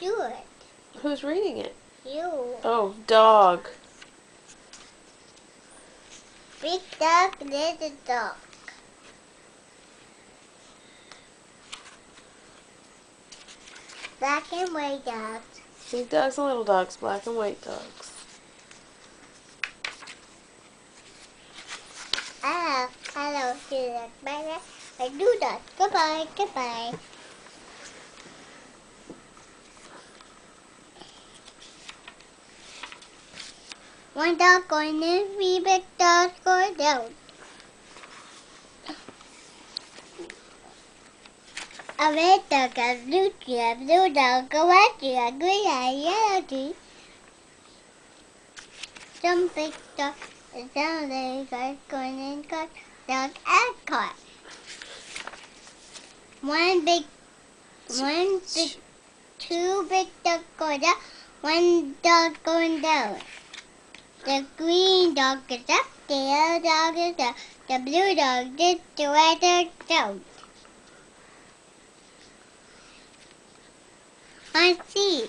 do it. Who's reading it? You. Oh, dog. Big dog, little dog. Black and white dogs. Big dogs and little dogs, black and white dogs. Hello, bye. I do that. Goodbye, goodbye. One dog going in, three big dogs going down. A red dog, a blue dog, a white dog, a green eye, yellow tree. Some big dog, and some little guys going in, got dog and car. Two big dogs going down, one dog going down. The green dog is up, the yellow dog is down, the blue dog is the white dog down. I see.